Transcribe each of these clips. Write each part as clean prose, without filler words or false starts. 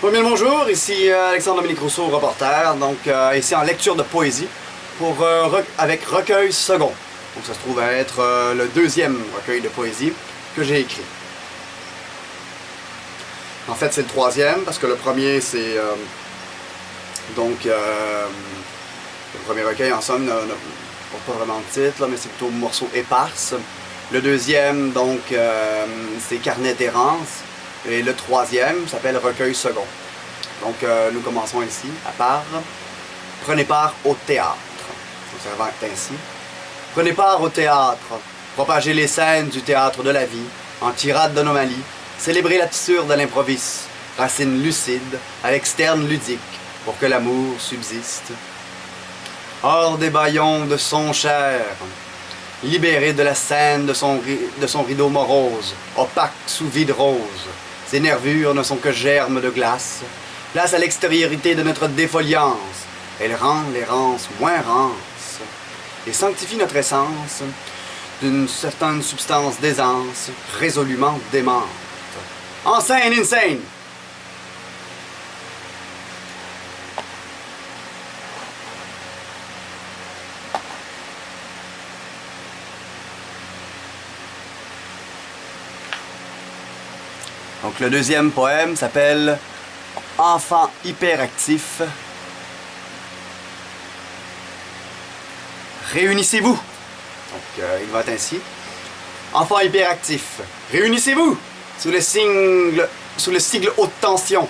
Premier bonjour, ici Alexandre Dominique Rousseau, reporter, donc ici en lecture de poésie avec recueil second. Donc ça se trouve à être le deuxième recueil de poésie que j'ai écrit. En fait c'est le troisième parce que le premier c'est le premier recueil en somme n'a pas vraiment de titre là, mais c'est plutôt morceau éparse. Le deuxième donc c'est Carnet d'errance. Et le troisième s'appelle Recueil second. Donc nous commençons ici, à part. Prenez part au théâtre. Ça va être ainsi. Prenez part au théâtre. Propagez les scènes du théâtre de la vie, en tirade d'anomalie. Célébrez la tissure de l'improviste, racine lucide, à l'externe ludique, pour que l'amour subsiste. Hors des bâillons de son cher, libéré de la scène de son rideau morose, opaque sous vide rose. Ses nervures ne sont que germes de glace. Place à l'extériorité de notre défoliance. Elle rend l'errance moins rance et sanctifie notre essence d'une certaine substance d'aisance résolument démente. En scène insane! Donc le deuxième poème s'appelle Enfant hyperactif. Réunissez-vous. Donc il va être ainsi. Enfant hyperactif, réunissez-vous sous le sigle haute tension.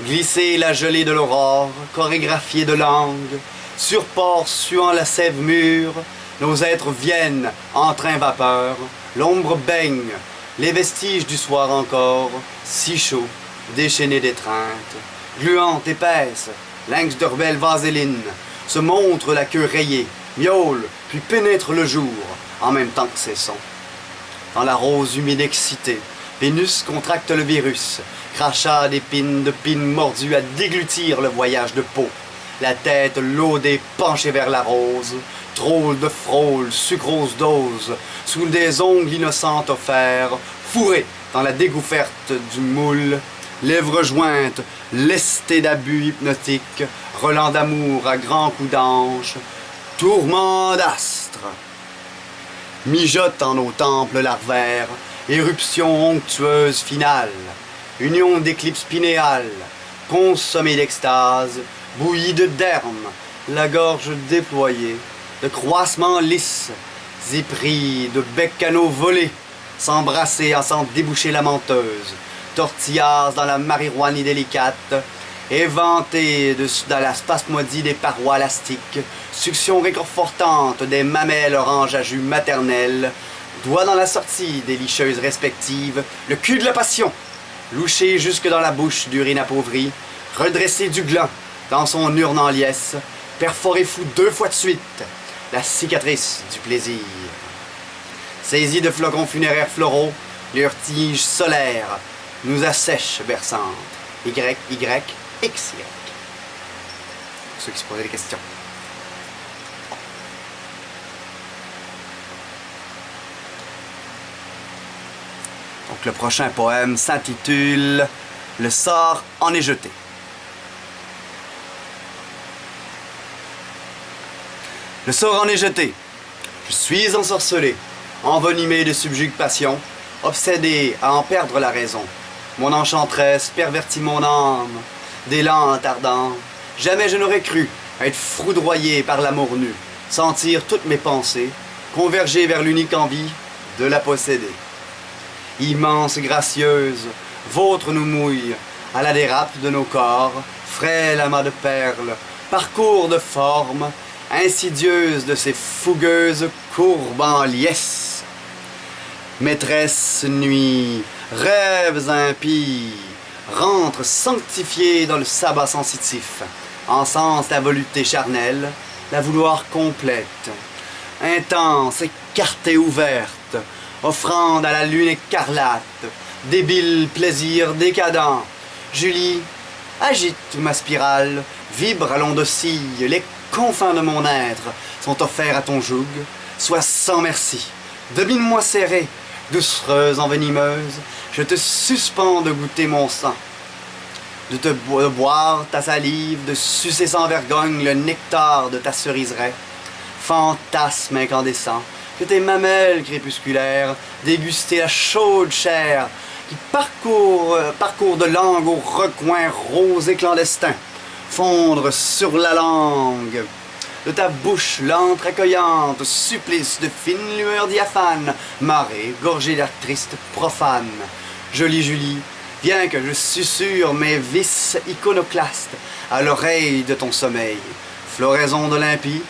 Glissez la gelée de l'aurore, chorégraphiée de langue, surport suant la sève mûre, nos êtres viennent en train vapeur, l'ombre baigne, les vestiges du soir encore, si chaud, déchaînés d'étreinte, gluante, épaisse, lynx de rebelle vaseline, se montre la queue rayée, miaule, puis pénètre le jour, en même temps que ses sons. Dans la rose humide excitée, Vénus contracte le virus, crachat d'épines de pines mordues à déglutir le voyage de peau, la tête laudée penchée vers la rose, drôle de frôle, sucrose dose, sous des ongles innocentes offerts, fourré dans la dégoûferte du moule, lèvres jointes, lestées d'abus hypnotiques, relents d'amour à grands coups d'anche, tourment d'astres. Mijote en nos temples larvaires, éruption onctueuse finale, union d'éclipse pinéale, consommée d'extase, bouillie de derme, la gorge déployée, de croissements lisses, épris de bec canaux volés, s'embrasser en s'en déboucher la menteuse, tortillas dans la marijuane délicate, éventé dans la spasmodie des parois élastiques, succion réconfortante des mamelles orange à jus maternel, doigt dans la sortie des licheuses respectives, le cul de la passion, louché jusque dans la bouche d'urine appauvrie, redressé du gland dans son urne en liesse, perforé fou 2 fois de suite, la cicatrice du plaisir. Saisis de flocons funéraires floraux, leurs tiges solaires nous assèchent berçantes. Y, Y, X, Y. Pour ceux qui se posaient des questions. Donc le prochain poème s'intitule Le sort en est jeté. Le sort en est jeté. Je suis ensorcelé, envenimé de subjugue passion, obsédé à en perdre la raison. Mon enchanteresse pervertit mon âme, d'élan ardent. Jamais je n'aurais cru être foudroyé par l'amour nu, sentir toutes mes pensées, converger vers l'unique envie de la posséder. Immense, gracieuse, vôtre nous mouille, à la dérape de nos corps, frêle amas de perles, parcours de formes, insidieuse de ces fougueuses courbes en liesse. Maîtresse nuit, rêves impies, rentre sanctifiée dans le sabbat sensitif, encense la volupté charnelle, la vouloir complète, intense, écartée ouverte, offrande à la lune écarlate, débile plaisir décadent. Julie, agite ma spirale, vibre à l'onde oscille, les confins de mon être sont offerts à ton joug, sois sans merci, domine-moi serré, doucereuse envenimeuse, je te suspends de goûter mon sang. de boire ta salive, de sucer sans vergogne le nectar de ta ceriseraie. Fantasme incandescent, que tes mamelles crépusculaires déguster la chaude chair qui parcourt de langue au recoin rose et clandestin, fondre sur la langue de ta bouche lentre accueillante, supplice de fines lueurs diaphanes, marée gorgée d'air triste profane. Jolie Julie, viens que je susurre mes vices iconoclastes à l'oreille de ton sommeil. Floraison d'Olympie,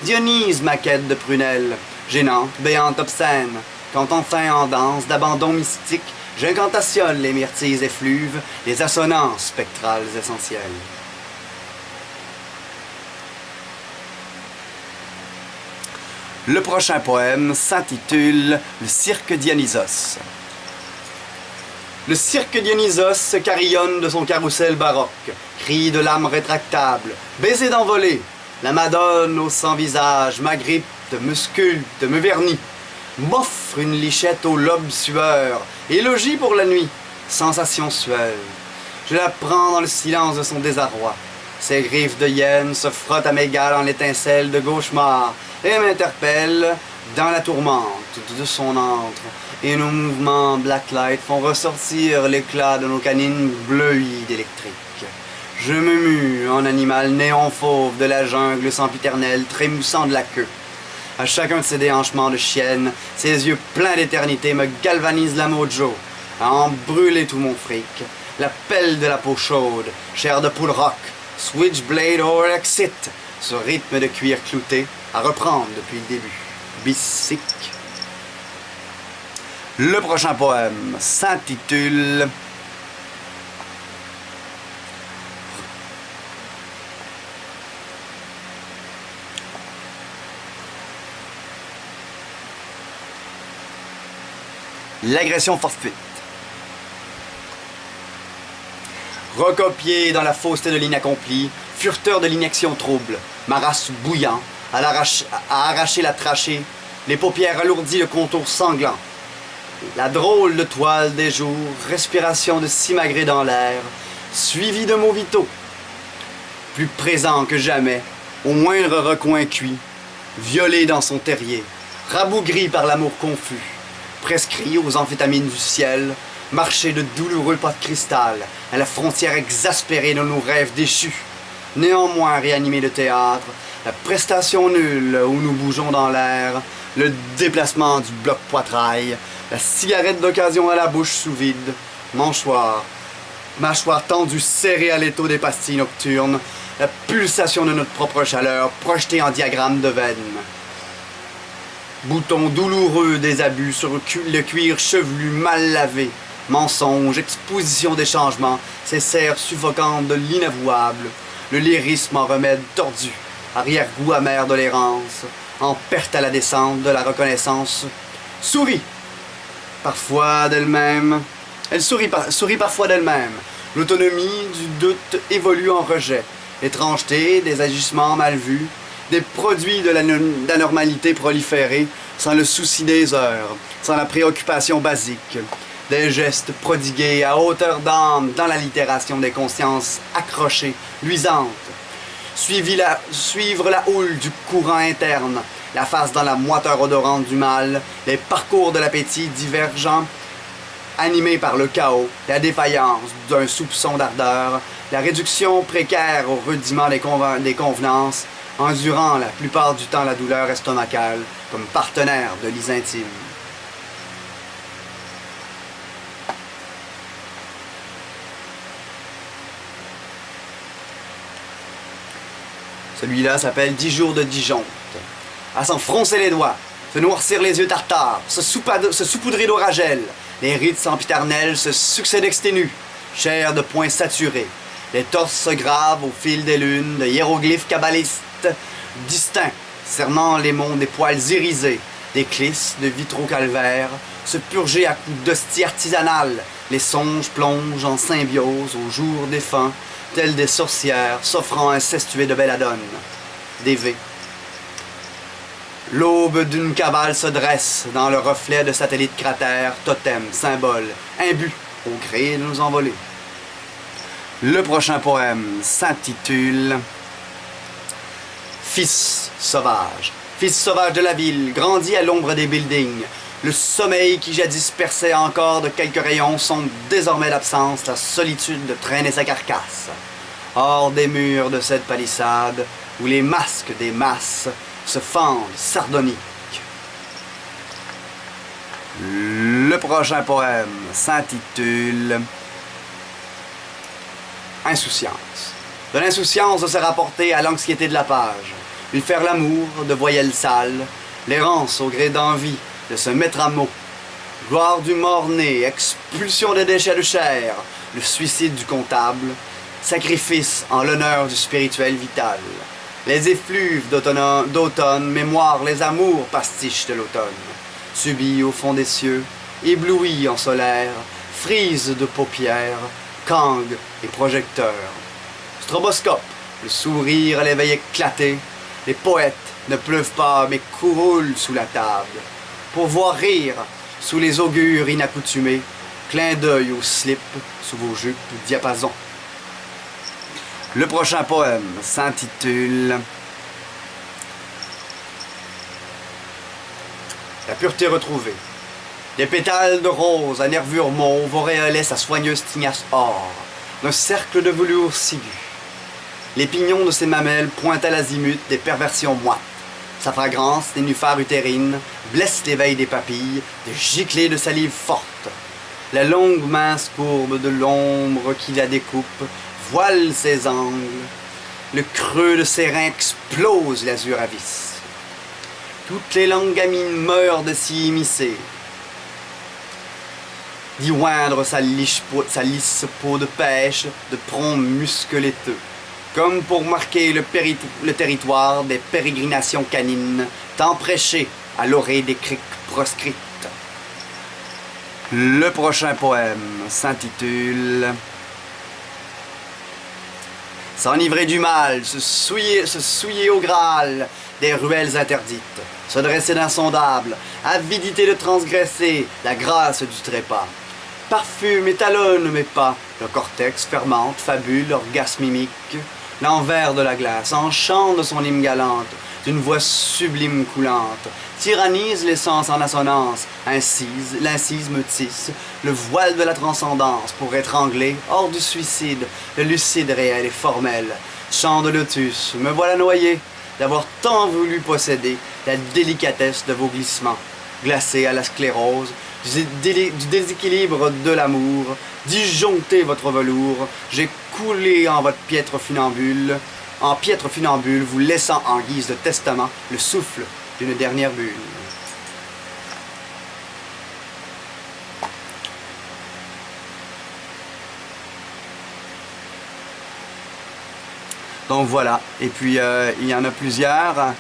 Dionys maquette de prunelle, gênante, béante, obscène, quand enfin en danse d'abandon mystique, j'incantationne les myrtilles effluves, les assonances spectrales essentielles. Le prochain poème s'intitule « Le cirque Dionysos ». Le cirque Dionysos se carillonne de son carrousel baroque, crie de l'âme rétractable, baiser d'envolée. La Madone au sans-visage m'agrippe, me sculpte, me vernit, m'offre une lichette au lobe sueur, élogie pour la nuit, sensation suelle. Je la prends dans le silence de son désarroi. Ses griffes de hyène se frottent à mes gales en étincelles de cauchemar et m'interpellent dans la tourmente de son antre. Et nos mouvements blacklight font ressortir l'éclat de nos canines bleuies d'électrique. Je me mue en animal néon fauve de la jungle sempiternelle, trémoussant de la queue. À chacun de ses déhanchements de chienne, ses yeux pleins d'éternité me galvanisent la mojo, à en brûler tout mon fric. La pelle de la peau chaude, chair de poule rock, switchblade or exit, ce rythme de cuir clouté, à reprendre depuis le début. Bissic. Le prochain poème s'intitule L'agression fortuite. Recopié dans la fausseté de l'inaccompli, furteur de l'inaction trouble, ma race bouillant, à arracher la trachée, les paupières alourdies de contours sanglants. La drôle de toile des jours, respiration de simagrée dans l'air, suivie de mots vitaux. Plus présent que jamais, au moindre recoin cuit, violé dans son terrier, rabougri par l'amour confus, prescrit aux amphétamines du ciel, marcher de douloureux pas de cristal, à la frontière exaspérée de nos rêves déchus. Néanmoins réanimer le théâtre, la prestation nulle où nous bougeons dans l'air, le déplacement du bloc poitrail, la cigarette d'occasion à la bouche sous vide, mâchoire tendue serrée à l'étau des pastilles nocturnes, la pulsation de notre propre chaleur projetée en diagramme de veine. Boutons douloureux des abus sur le cuir chevelu mal lavé, mensonge, exposition des changements, ces serres suffocantes de l'inavouable, le lyrisme en remède tordu, arrière-goût amer de l'errance, en perte à la descente de la reconnaissance, sourit parfois d'elle-même, elle sourit parfois d'elle-même, l'autonomie du doute évolue en rejet, l'étrangeté des agissements mal vus, des produits de l'anormalité proliférée, sans le souci des heures, sans la préoccupation basique, des gestes prodigués à hauteur d'âme dans l'allitération des consciences accrochées, luisantes, suivre la houle du courant interne, la face dans la moiteur odorante du mal, les parcours de l'appétit divergents, animés par le chaos, la défaillance d'un soupçon d'ardeur, la réduction précaire au rudiment des convenances, endurant la plupart du temps la douleur estomacale comme partenaire de lits intimes. Celui-là s'appelle 10 jours de Dijon. À s'en froncer les doigts, se noircir les yeux tartares, se saupoudrer d'oragel, les rides sempiternelles se succèdent exténues, chair de poings saturés, les torses se gravent au fil des lunes, de hiéroglyphes kabbalistes distincts, cernant les monts des poils irisés, des clisses de vitraux calvaires, se purger à coups d'hostie artisanale, les songes plongent en symbiose au jour défunt, telles des sorcières s'offrant incestuées de belladone. Des V. L'aube d'une cabale se dresse dans le reflet de satellites cratères, totems, symboles, imbus au gré de nos envolées. Le prochain poème s'intitule Fils sauvage. Fils sauvage de la ville, grandi à l'ombre des buildings. Le sommeil qui jadis perçait encore de quelques rayons sonde désormais d'absence, la solitude de traîner sa carcasse. Hors des murs de cette palissade, où les masques des masses se fendent sardoniques. Le prochain poème s'intitule Insouciance. De l'insouciance de se rapporter à l'anxiété de la page, lui faire l'amour de voyelles sales, l'errance au gré d'envie de se mettre à mot, gloire du mort-né, expulsion des déchets de chair, le suicide du comptable, sacrifice en l'honneur du spirituel vital, les effluves d'automne, mémoire, les amours pastiches de l'automne, subis au fond des cieux, éblouis en solaire, frises de paupières, kangs et projecteurs. Stroboscope, le sourire à l'éveil éclaté, les poètes ne pleuvent pas mais courroulent sous la table, pour voir rire sous les augures inaccoutumés, clin d'œil au slip sous vos jupes diapason. Le prochain poème s'intitule La pureté retrouvée. Des pétales de rose à nervures mauves auréolaient sa soigneuse tignasse or, d'un cercle de velours sigu. Les pignons de ses mamelles pointent à l'azimut des perversions moites. Sa fragrance, nénuphar utérine, blesse l'éveil des papilles, des giclées de salive forte. La longue mince courbe de l'ombre qui la découpe voile ses angles. Le creux de ses reins explose l'azur à vis. Toutes les langues gamines meurent de s'y immiscer, d'y oindre sa lisse peau de pêche, de prompt musqueleteux, comme pour marquer le territoire des pérégrinations canines, tant prêchées à l'orée des criques proscrites. Le prochain poème s'intitule S'enivrer du mal, se souiller au Graal des ruelles interdites, se dresser d'insondable, avidité de transgresser la grâce du trépas. Parfume et talonne mes pas, le cortex fermente, fabule, orgasme mimique, l'envers de la glace, enchante de son hymne galante, d'une voix sublime coulante, tyrannise l'essence en assonance, l'incise me tisse, le voile de la transcendance pour étrangler, hors du suicide, le lucide réel et formel. Chant de lotus, me voilà noyé, d'avoir tant voulu posséder la délicatesse de vos glissements, glacés à la sclérose, du déséquilibre de l'amour, disjonctez votre velours, j'ai coulé en votre piètre funambule, vous laissant en guise de testament le souffle d'une dernière bulle. Donc voilà, et puis il y en a plusieurs.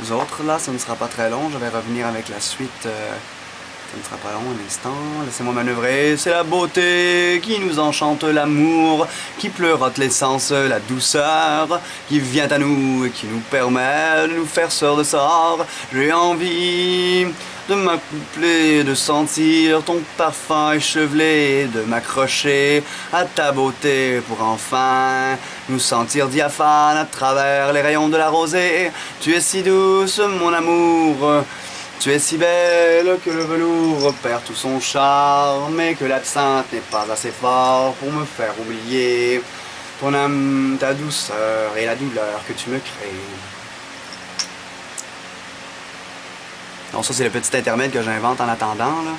Les autres là, ça ne sera pas très long, je vais revenir avec la suite. Ça ne sera pas long un instant, laissez-moi manœuvrer. C'est la beauté qui nous enchante l'amour, qui pleurote l'essence, la douceur, qui vient à nous et qui nous permet de nous faire sœur de sort. J'ai envie de m'accoupler, de sentir ton parfum échevelé, de m'accrocher à ta beauté pour enfin nous sentir diaphanes à travers les rayons de la rosée. Tu es si douce, mon amour. Tu es si belle que le velours perd tout son charme et que l'absinthe n'est pas assez fort pour me faire oublier ton âme, ta douceur et la douleur que tu me crées. Donc ça c'est le petit intermède que j'invente en attendant là.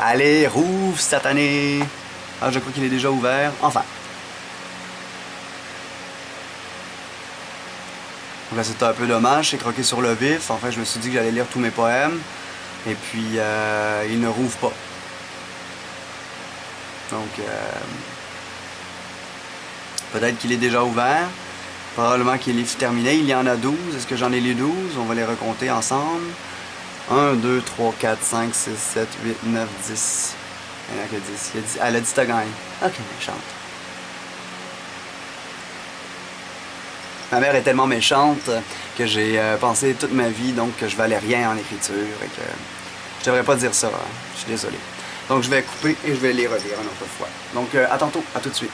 Allez, rouvre satané. Ah, je crois qu'il est déjà ouvert. Enfin. Là, c'était un peu dommage, c'est croqué sur le vif. Enfin, je me suis dit que j'allais lire tous mes poèmes. Et puis, il ne rouvre pas. Donc, peut-être qu'il est déjà ouvert. Probablement qu'il est terminé. Il y en a 12. Est-ce que j'en ai les 12? On va les recompter ensemble. 1, 2, 3, 4, 5, 6, 7, 8, 9, 10. Il n'y en a que 10. Elle a dit ta gagne. Ok, méchante. Ma mère est tellement méchante que j'ai pensé toute ma vie donc que je valais rien en écriture et que je devrais pas dire ça, hein. Je suis désolé. Donc je vais couper et je vais les relire une autre fois. Donc à tantôt, à tout de suite.